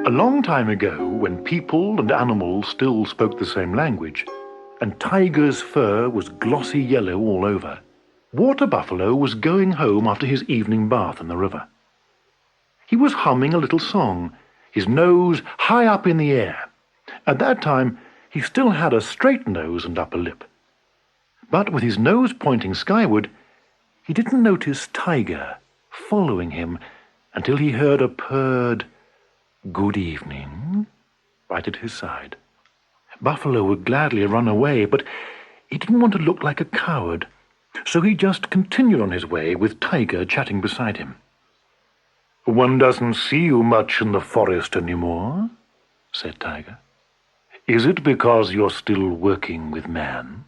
A long time ago, when people and animals still spoke the same language, and Tiger's fur was glossy yellow all over, Water Buffalo was going home after his evening bath in the river. He was humming a little song, his nose high up in the air. At that time, he still had a straight nose and upper lip. But with his nose pointing skyward, he didn't notice Tiger following him until he heard a purred "Good evening" right at his side. Buffalo would gladly run away, but he didn't want to look like a coward, so he just continued on his way with Tiger chatting beside him. "One doesn't see you much in the forest anymore," said Tiger. "Is it because you're still working with man?"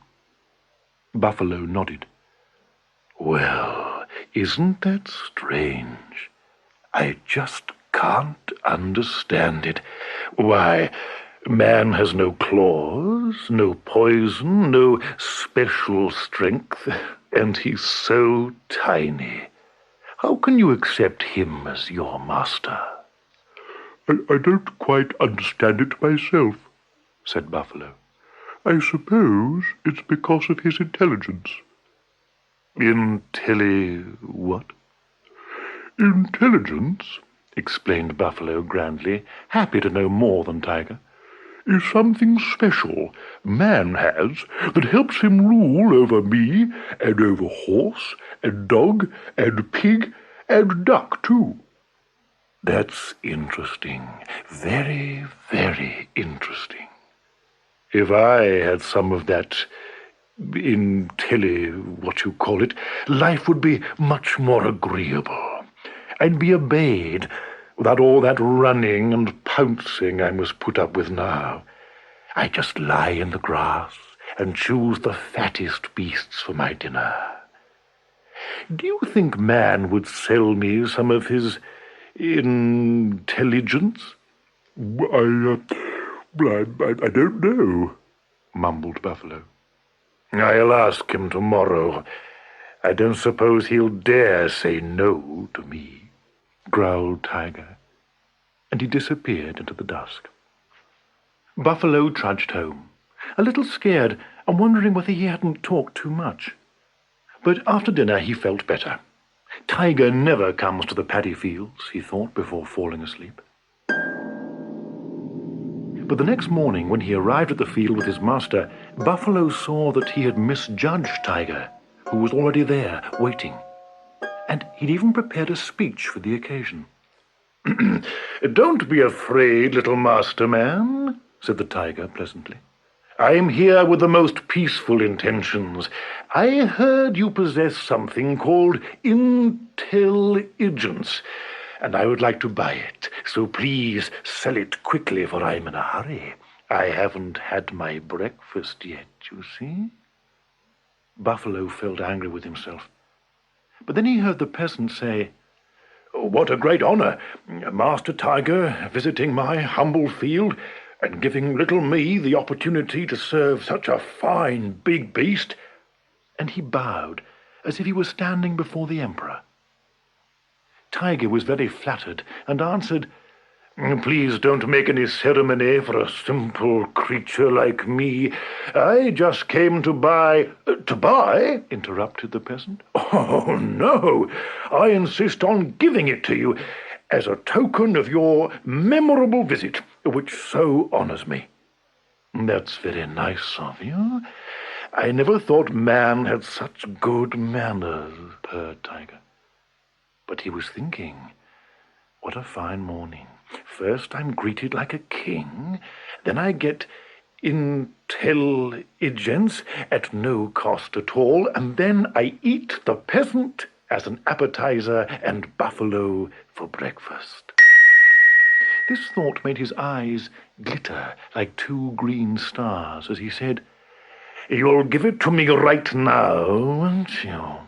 Buffalo nodded. "Well, isn't that strange? I just can't understand it. Why, man has no claws, no poison, no special strength, and he's so tiny. How can you accept him as your master?" I don't quite understand it myself," said Buffalo. "I suppose it's because of his intelligence." What? "Intelligence," explained Buffalo grandly, happy to know more than Tiger, "is something special man has that helps him rule over me and over horse and dog and pig and duck too." "That's interesting. Very, very interesting. If I had some of that life would be much more agreeable. I'd be obeyed without all that running and pouncing I must put up with now. I just lie in the grass and choose the fattest beasts for my dinner. Do you think man would sell me some of his intelligence?" I don't know," mumbled Buffalo. "I'll ask him tomorrow. I don't suppose he'll dare say no to me," growled Tiger, and he disappeared into the dusk. Buffalo trudged home, a little scared and wondering whether he hadn't talked too much. But after dinner he felt better. Tiger never comes to the paddy fields, he thought before falling asleep. But the next morning, when he arrived at the field with his master, Buffalo saw that he had misjudged Tiger, who was already there, waiting. And he'd even prepared a speech for the occasion. "Don't be afraid, little master man," said the Tiger pleasantly. "I'm here with the most peaceful intentions. I heard you possess something called intelligence, and I would like to buy it. So please sell it quickly, for I'm in a hurry. I haven't had my breakfast yet, you see." Buffalo felt angry with himself. But then he heard the peasant say, "What a great honor, Master Tiger visiting my humble field and giving little me the opportunity to serve such a fine big beast." And he bowed as if he were standing before the emperor. Tiger was very flattered and answered, "Please don't make any ceremony for a simple creature like me. I just came to buy—" "To buy?" interrupted the peasant. "Oh, no! I insist on giving it to you as a token of your memorable visit, which so honors me." "That's very nice of you. I never thought man had such good manners," purred Tiger. But he was thinking, what a fine morning. First I'm greeted like a king, then I get intelligence at no cost at all, and then I eat the peasant as an appetizer and Buffalo for breakfast. This thought made his eyes glitter like two green stars as he said, "You'll give it to me right now, won't you?"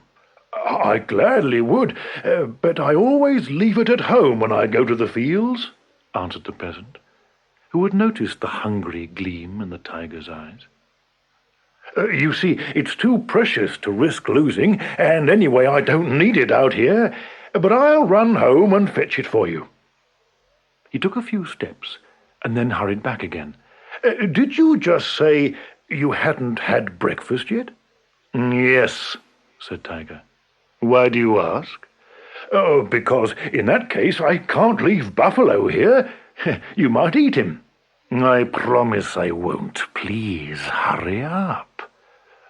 "I gladly would, but I always leave it at home when I go to the fields," answered the peasant, who had noticed the hungry gleam in the Tiger's eyes. "You see, it's too precious to risk losing, and anyway I don't need it out here, but I'll run home and fetch it for you." He took a few steps and then hurried back again. Did you just say you hadn't had breakfast yet? Yes, said Tiger. Why do you ask? Oh, because in that case I can't leave Buffalo here. You might eat him. I promise I won't. Please hurry up.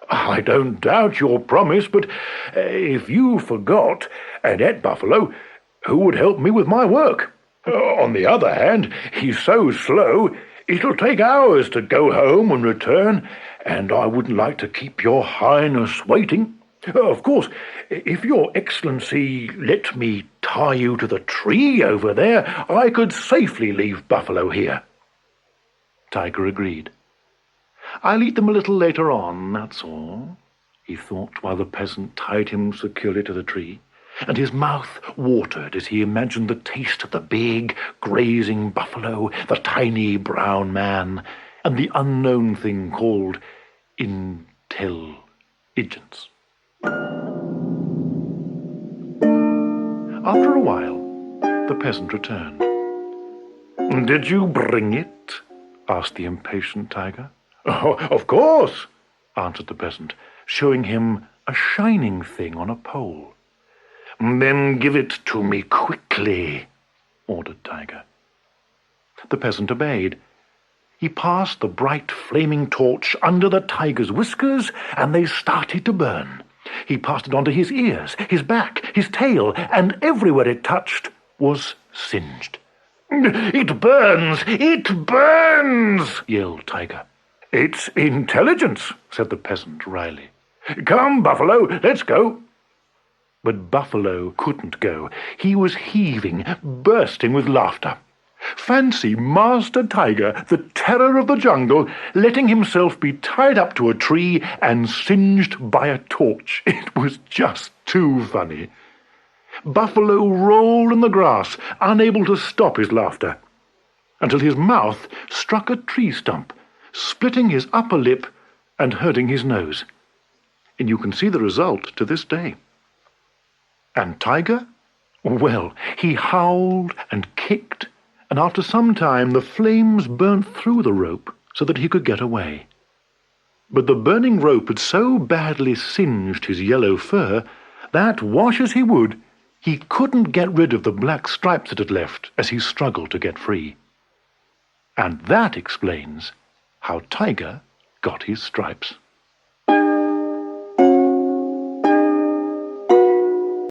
I don't doubt your promise, but if you forgot and ate Buffalo, who would help me with my work? On the other hand, he's so slow, it'll take hours to go home and return, and I wouldn't like to keep your Highness waiting. Of course, if your Excellency let me tie you to the tree over there, I could safely leave Buffalo here. Tiger agreed. I'll eat them a little later on, that's all, he thought, while the peasant tied him securely to the tree, and his mouth watered as he imagined the taste of the big, grazing buffalo, the tiny brown man, and the unknown thing called intelligence. After a while, the peasant returned. "Did you bring it?" asked the impatient Tiger. "Oh, of course," answered the peasant, showing him a shining thing on a pole. "Then give it to me quickly," ordered Tiger. The peasant obeyed. He passed the bright flaming torch under the tiger's whiskers, and they started to burn. He passed it onto his ears, his back, his tail, and everywhere it touched was singed. "It burns! It burns!" yelled Tiger. "It's intelligence," said the peasant wryly. "Come, Buffalo, let's go." But Buffalo couldn't go. He was heaving, bursting with laughter. Fancy Master Tiger, the terror of the jungle, letting himself be tied up to a tree and singed by a torch. It was just too funny. Buffalo rolled in the grass, unable to stop his laughter, until his mouth struck a tree stump, splitting his upper lip and hurting his nose. And you can see the result to this day. And Tiger? Well, he howled and kicked, and after some time the flames burnt through the rope so that he could get away. But the burning rope had so badly singed his yellow fur that, wash as he would, he couldn't get rid of the black stripes it had left as he struggled to get free. And that explains how Tiger got his stripes.